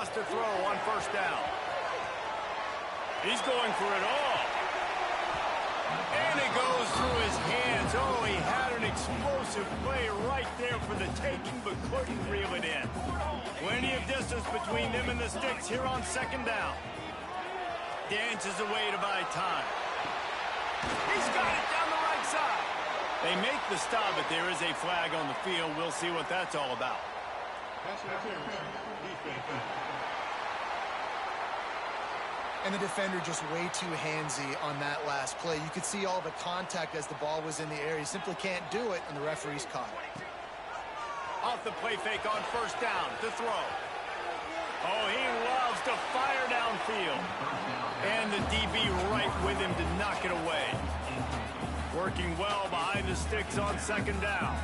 has to throw on first down. He's going for it all. And it goes through his hands. Oh, he had an explosive play right there for the taking, but couldn't reel it in. Plenty of distance between them and the sticks here on second down. Dances away to buy time. He's got it down the right side. They make the stop, but there is a flag on the field. We'll see what that's all about. And the defender just way too handsy on that last play. You could see all the contact as the ball was in the air. He simply can't do it, and the referee's caught it. Off the play fake on first down to throw. Oh, he loves to fire downfield. And the DB right with him to knock it away. Working well behind the sticks on second down.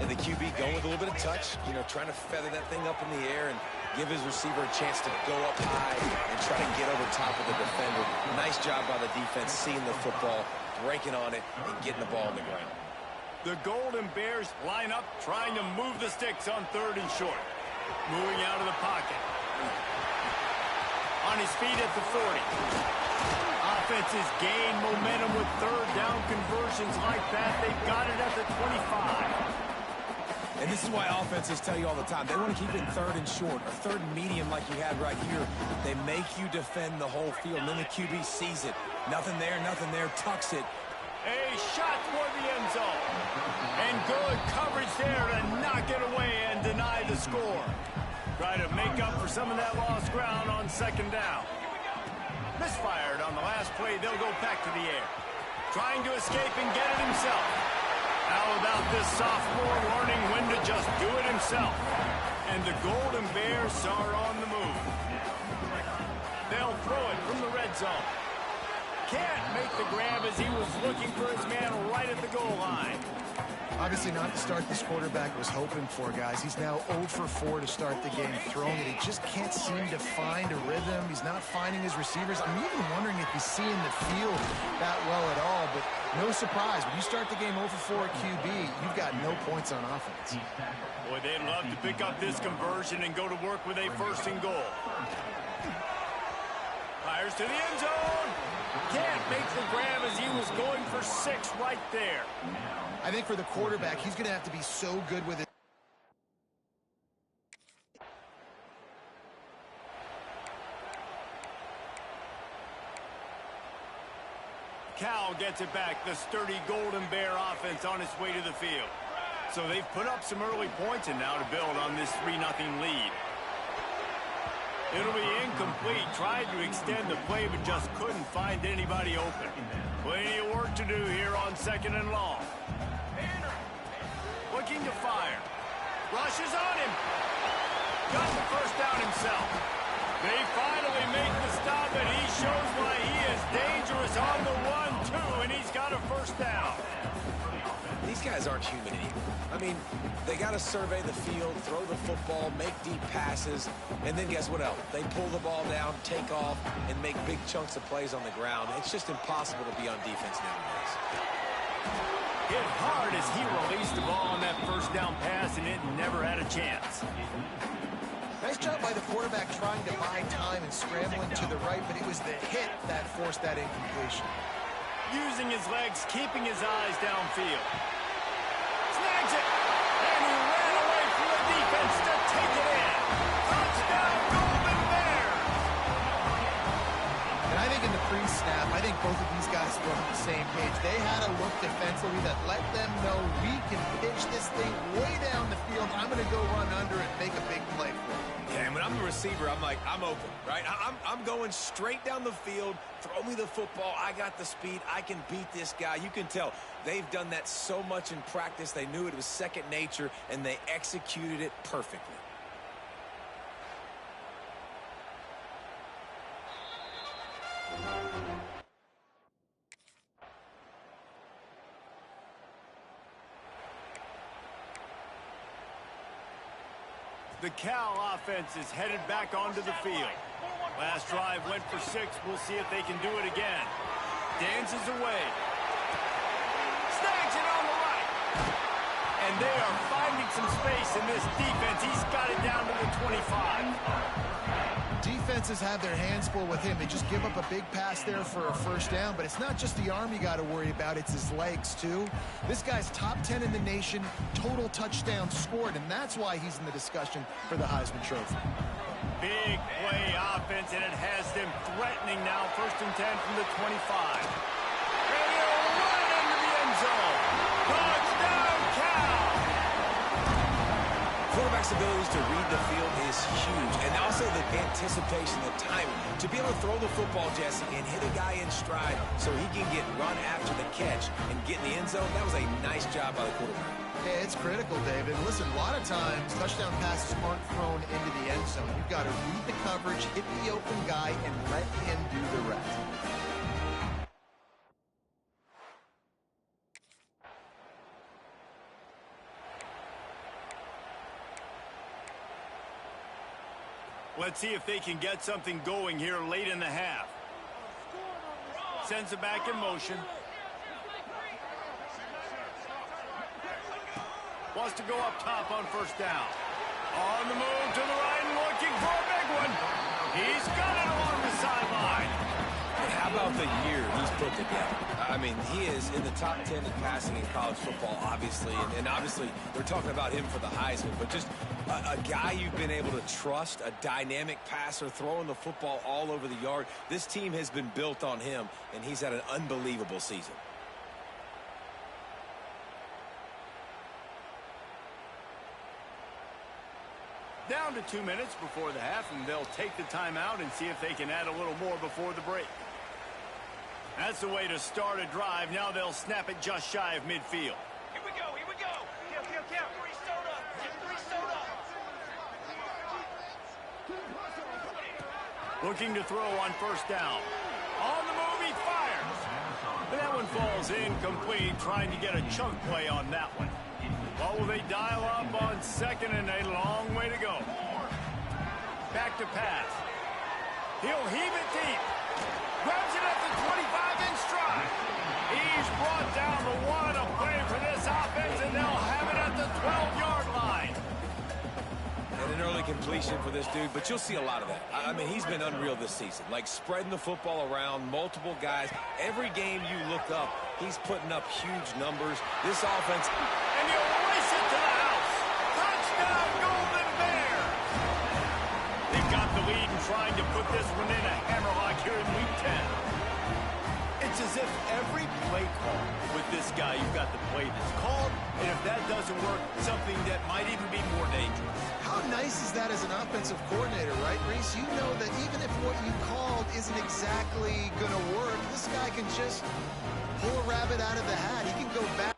And the QB going with a little bit of touch, you know, trying to feather that thing up in the air and give his receiver a chance to go up high and try to get over top of the defender. Nice job by the defense seeing the football, breaking on it, and getting the ball on the ground. The Golden Bears line up, trying to move the sticks on third and short. Moving out of the pocket. On his feet at the 40. Offenses gain momentum with third down conversions like that. They've got it at the 25. And this is why offenses tell you all the time, they want to keep it third and short, or third and medium like you had right here. They make you defend the whole field, and then the QB sees it. Nothing there, tucks it. A shot toward the end zone. And good coverage there to knock it away and deny the score. Try to make up for some of that lost ground on second down. Misfired on the last play. They'll go back to the air. Trying to escape and get it himself. How about this sophomore learning when to just do it himself? And the Golden Bears are on the move. They'll throw it from the red zone. Can't make the grab as he was looking for his man right at the goal line. Obviously not the start this quarterback was hoping for, guys. He's now 0 for 4 to start the game throwing it. He just can't seem to find a rhythm. He's not finding his receivers. I'm even wondering if he's seeing the field that well at all. But no surprise, when you start the game 0 for 4 QB, you've got no points on offense. Boy, they'd love to pick up this conversion and go to work with a first and goal. Fires to the end zone. Can't make the grab as he was going for 6 right there. I think for the quarterback, he's going to have to be so good with it. Cal gets it back. The sturdy Golden Bear offense on its way to the field. So they've put up some early points and now to build on this 3-0 lead. It'll be incomplete. Tried to extend the play, but just couldn't find anybody open. Plenty of work to do here on second and long. Looking to fire. Rushes on him. Got the first down himself. They finally make the stop, and he shows why he is dangerous on the 1-2, and he's got a first down. These guys aren't human anymore. I mean, they got to survey the field, throw the football, make deep passes, and then guess what else? They pull the ball down, take off, and make big chunks of plays on the ground. It's just impossible to be on defense nowadays. Hit hard as he released the ball on that first down pass, and it never had a chance. Nice job by the quarterback trying to buy time and scrambling to the right, but it was the hit that forced that incompletion. Using his legs, keeping his eyes downfield. Snags it, and he ran away from the defense to take it in. Touchdown, Golden Bears! And I think in the pre-snap, I think both of these guys were on the same page. They had a look defensively that let them know we can pitch this thing way down the field. I'm going to go run under it and make a big play for it. Yeah, and when I'm the receiver, I'm like, I'm open, right? I'm going straight down the field. Throw me the football. I got the speed. I can beat this guy. You can tell they've done that so much in practice. They knew it was second nature, and they executed it perfectly. The Cal offense is headed back onto the field. Last drive went for 6. We'll see if they can do it again. Dances away. Snags it on the right. And they are finding some space in this defense. He's got it down to the 25. Defenses have their hands full with him. They just give up a big pass there for a first down, but it's not just the arm you got to worry about, it's his legs too. This guy's top 10 in the nation, total touchdowns scored, and that's why he's in the discussion for the Heisman Trophy. Big play offense, and it has them threatening now. 1st and 10 from the 25. And he'll run into the end zone. Touchdown, Cal! Quarterback's abilities to read the field is huge, and also the anticipation, the timing. To be able to throw the football, Jesse, and hit a guy in stride so he can get run after the catch and get in the end zone, that was a nice job by the quarterback. Yeah, it's critical, David. Listen, a lot of times, touchdown passes aren't thrown into the end zone. You've got to read the coverage, hit the open guy, and let him do the rest. Let's see if they can get something going here late in the half. Sends it back in motion. Wants to go up top on 1st down. On the move to the right, looking for a big one. He's got it along the sideline. And how about the year he's put together? I mean, he is in the top 10 in passing in college football, obviously. And obviously, we're talking about him for the Heisman. But just a guy you've been able to trust, a dynamic passer, throwing the football all over the yard. This team has been built on him, and he's had an unbelievable season. Down to 2 minutes before the half, and they'll take the timeout and see if they can add a little more before the break. That's the way to start a drive. Now they'll snap it just shy of midfield. Here we go, here we go. Count. 3 soda. Get 3 soda. Looking to throw on 1st down. On the move, he fires. And that one falls incomplete, trying to get a chunk play on that one. What will they dial up on 2nd and a long way to go? Back to pass. He'll heave it deep. Grabs it at the 25 in stride. He's brought down the 1. A play for this offense, and they'll have it at the 12-yard line. And an early completion for this dude, but you'll see a lot of that. I mean, he's been unreal this season. Like spreading the football around, multiple guys. Every game you look up, he's putting up huge numbers. This offense... And he'll race it to the house. Touchdown, Golden Bear. They've got the lead and trying to put this one in a hammerlock here in Week 10. It's as if every play call with this guy, you've got the play that's called, and if that doesn't work, something that might even be more dangerous. How nice is that as an offensive coordinator, right, Reese? You know that even if what you called isn't exactly going to work, this guy can just pull a rabbit out of the hat. He can go back.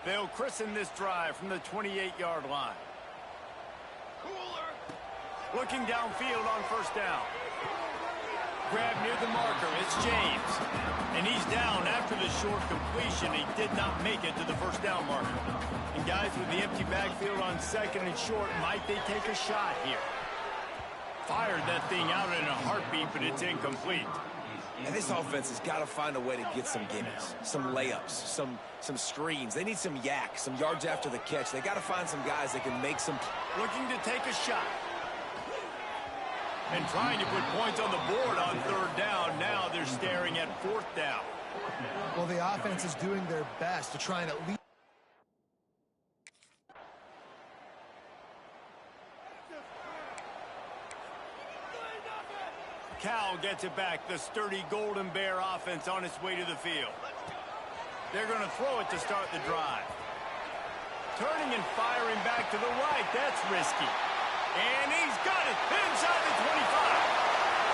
They'll christen this drive from the 28-yard line. Looking downfield on 1st down. Grab near the marker. It's James. And he's down after the short completion. He did not make it to the 1st down marker. And guys, with the empty backfield on 2nd and short, might they take a shot here? Fired that thing out in a heartbeat, but it's incomplete. And this offense has got to find a way to get some gimmicks, some layups, some screens. They need some yak, some yards after the catch. They got to find some guys that can make some... Looking to take a shot. And trying to put points on the board on 3rd down. Now they're staring at 4th down. Well, the offense is doing their best to try and at least... Cal gets it back. The sturdy Golden Bear offense on its way to the field. They're going to throw it to start the drive. Turning and firing back to the right. That's risky. And he's got it inside the 25.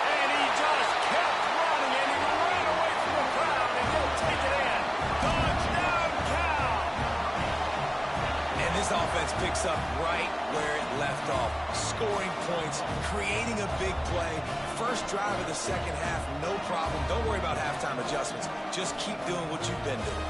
And he just kept running, and he ran away from the crowd, and he'll take it in. Touchdown, Cal! And this offense picks up right where it left off. Scoring points, creating a big play. First drive of the 2nd half, no problem. Don't worry about halftime adjustments. Just keep doing what you've been doing.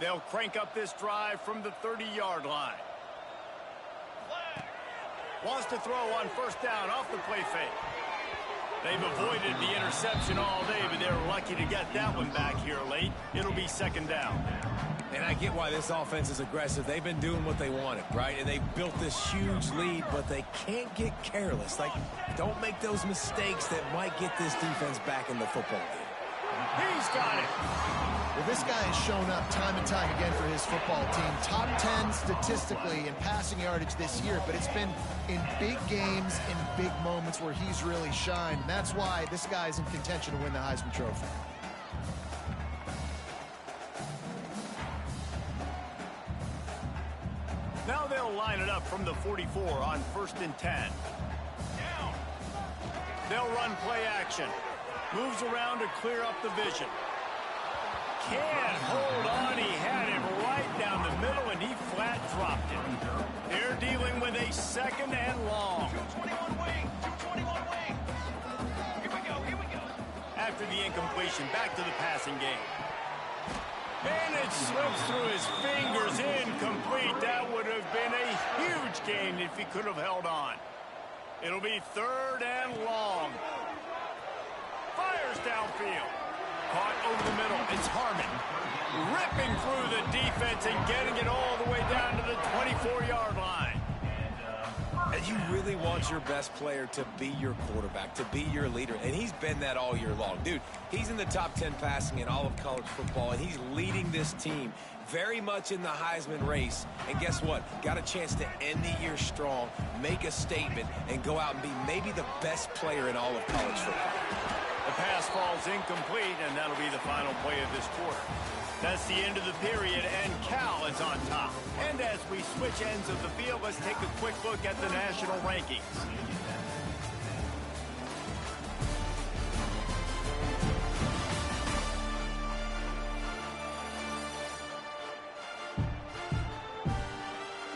They'll crank up this drive from the 30-yard line. Wants to throw on first down off the play fake. They've avoided the interception all day, but they're lucky to get that one back here late. It'll be second down. And I get why this offense is aggressive. They've been doing what they wanted, right? And they've built this huge lead, but they can't get careless. Like, don't make those mistakes that might get this defense back in the football game. He's got it. Well, this guy has shown up time and time again for his football team. Top 10 statistically in passing yardage this year, but it's been in big games, in big moments where he's really shined. And that's why this guy's in contention to win the Heisman Trophy. Now they'll line it up from the 44 on 1st and 10. They'll run play action. Moves around to clear up the vision. Can't hold on. He had it right down the middle, and he flat dropped it. They're dealing with a second and long. 221 wing. 221 wing. Here we go. After the incompletion, back to the passing game. And it slips through his fingers, incomplete. That would have been a huge gain if he could have held on. It'll be 3rd and long. Fires downfield. Caught over the middle. It's Harmon. Ripping through the defense and getting it all the way down to the 24-yard line. And you really want your best player to be your quarterback, to be your leader. And he's been that all year long. Dude, he's in the top 10 passing in all of college football, and he's leading this team very much in the Heisman race. And guess what? Got a chance to end the year strong, make a statement, and go out and be maybe the best player in all of college football. The pass falls incomplete, and that'll be the final play of this quarter. That's the end of the period, and Cal is on top. And as we switch ends of the field, let's take a quick look at the national rankings.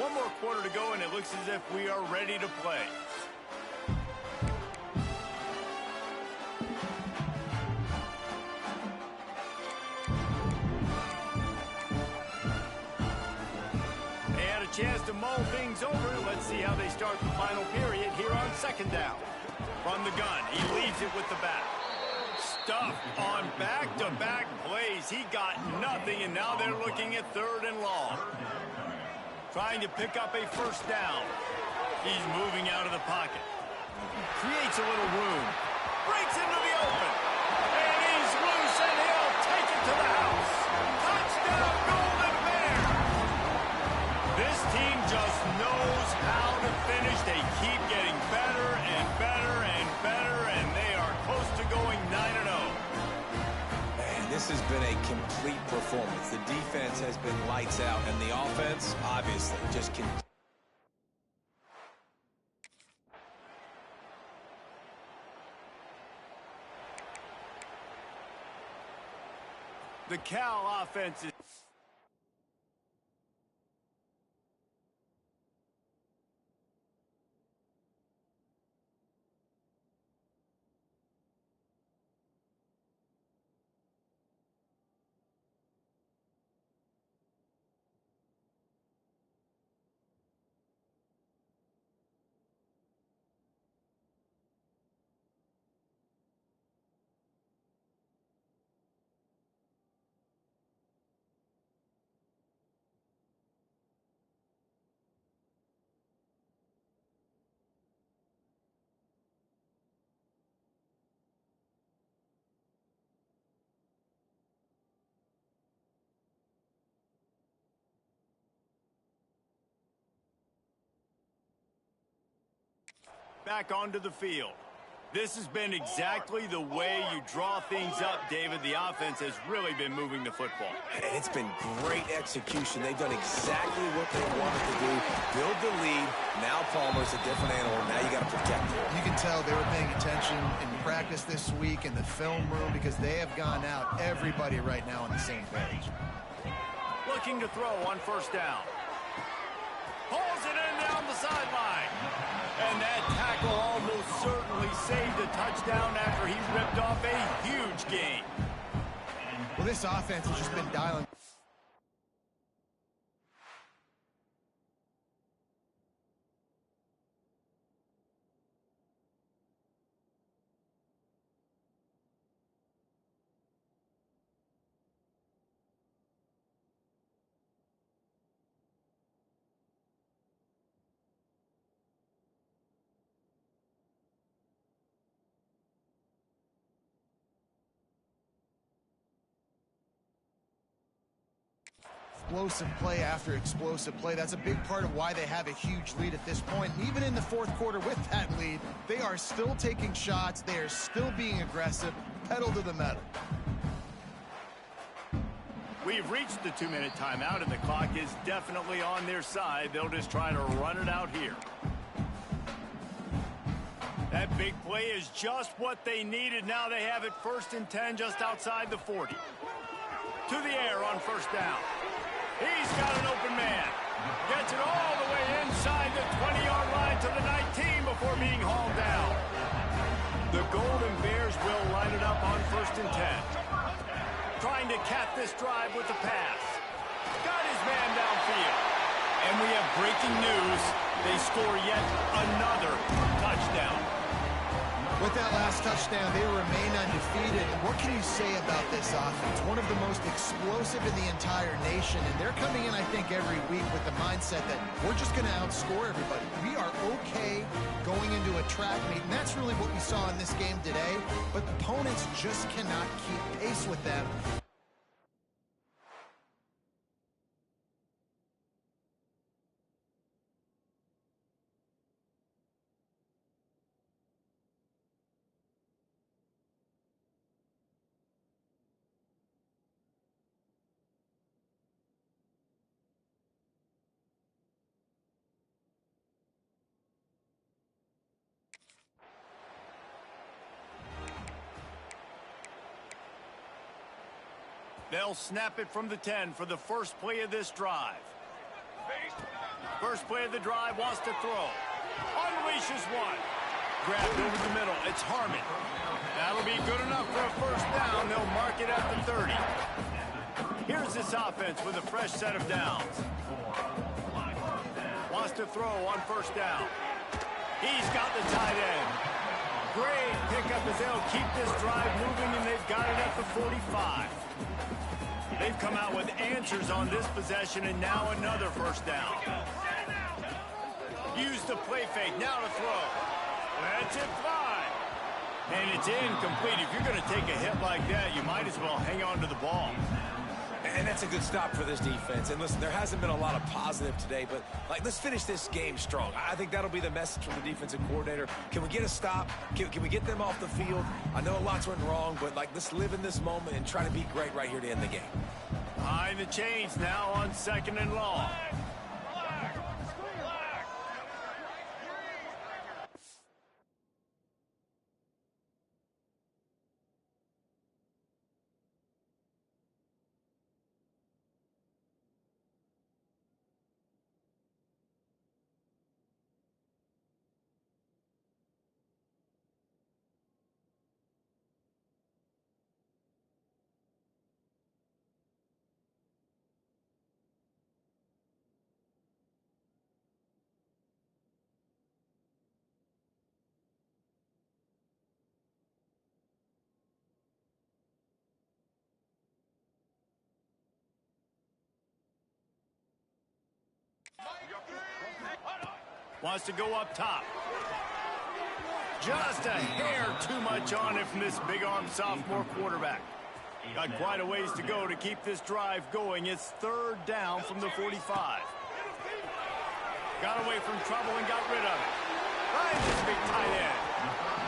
One more quarter to go, and it looks as if we are ready to play. Chance to mull things over. Let's see how they start the final period here on second down. From the gun, he leaves it with the back. Stuffed on back-to-back plays. He got nothing, and now they're looking at 3rd and long. Trying to pick up a first down. He's moving out of the pocket. Creates a little room. Breaks into the open. And he's loose, and he'll take it to the house. Touchdown, Golden Bear! This team just knows how to finish. They keep getting better and better and better, and they are close to going 9-0. Man, this has been a complete performance. The defense has been lights out, and the offense, obviously, just continues. The Cal offense is... back onto the field. This has been exactly the way you draw things up, David. The offense has really been moving the football. And it's been great execution. They've done exactly what they wanted to do. Build the lead. Now Palmer's a different animal. Now you got to protect him. You can tell they were paying attention in practice this week in the film room because they have gone out, everybody right now on the same page. Looking to throw on first down. Pulls it in down the sideline. And that tackle almost certainly saved a touchdown after he ripped off a huge gain. Well, this offense has just been dialing explosive play after explosive play. That's a big part of why they have a huge lead at this point. And even in the fourth quarter with that lead, they are still taking shots. They are still being aggressive, pedal to the metal. We've reached the 2-minute timeout, and the clock is definitely on their side. They'll just try to run it out here. That big play is just what they needed. Now they have it 1st and 10 just outside the 40. To the air on 1st down. He's got an open man. Gets it all the way inside the 20-yard line to the 19 before being hauled down. The Golden Bears will line it up on 1st and 10. Trying to cap this drive with the pass. Got his man downfield. And we have breaking news. They score yet another touchdown. With that last touchdown, they remain undefeated. And what can you say about this offense? One of the most explosive in the entire nation. And they're coming in, I think, every week with the mindset that we're just going to outscore everybody. We are okay going into a track meet. And that's really what we saw in this game today. But opponents just cannot keep pace with them. They'll snap it from the 10 for the first play of this drive. First play of the drive, wants to throw. Unleashes one. Grabbed over the middle. It's Harmon. That'll be good enough for a 1st down. They'll mark it at the 30. Here's this offense with a fresh set of downs. Wants to throw on 1st down. He's got the tight end. Great pickup as they'll keep this drive moving, and they've got it at the 45. They've come out with answers on this possession, and now another 1st down. Use the play fake, now to throw. That's it fly. And it's incomplete. If you're going to take a hit like that, you might as well hang on to the ball. And that's a good stop for this defense. And listen, there hasn't been a lot of positive today, but let's finish this game strong. I think that'll be the message from the defensive coordinator. Can we get a stop? Can we get them off the field? I know a lot's went wrong, but let's live in this moment and try to be great right here to end the game. Behind the chains now on 2nd and long. Wants to go up top. Just a hair too much on it from this big-armed sophomore quarterback. Got quite a ways to go to keep this drive going. It's 3rd down from the 45. Got away from trouble and got rid of it. Finds this big tight end.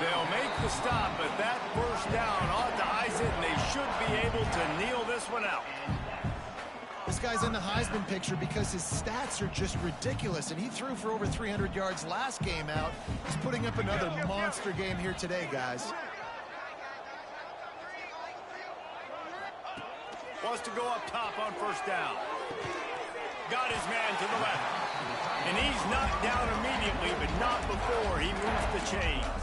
They'll make the stop, but that 1st down ought to ice it, and they should be able to kneel this one out. This guy's in the Heisman picture because his stats are just ridiculous, and he threw for over 300 yards last game out. He's putting up another monster game here today, guys. Wants to go up top on 1st down. Got his man to the left. And he's knocked down immediately, but not before he moves the chains.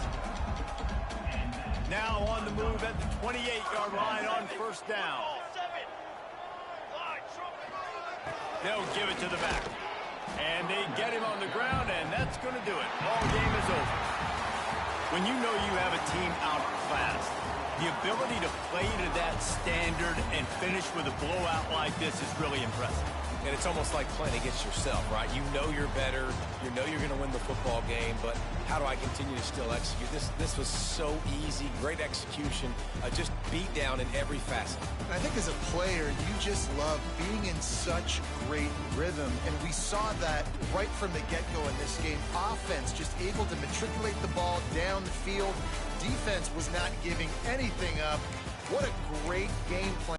Now on the move at the 28-yard line on 1st down. They'll give it to the back. And they get him on the ground, and that's going to do it. Ball game is over. When you know you have a team outclassed, the ability to play to that standard and finish with a blowout like this is really impressive. And it's almost like playing against yourself, right? You know you're better. You know you're going to win the football game, but how do I continue to still execute? This was so easy, great execution, just beat down in every facet. I think as a player, you just love being in such great rhythm, and we saw that right from the get-go in this game. Offense just able to matriculate the ball down the field. Defense was not giving anything up. What a great game plan.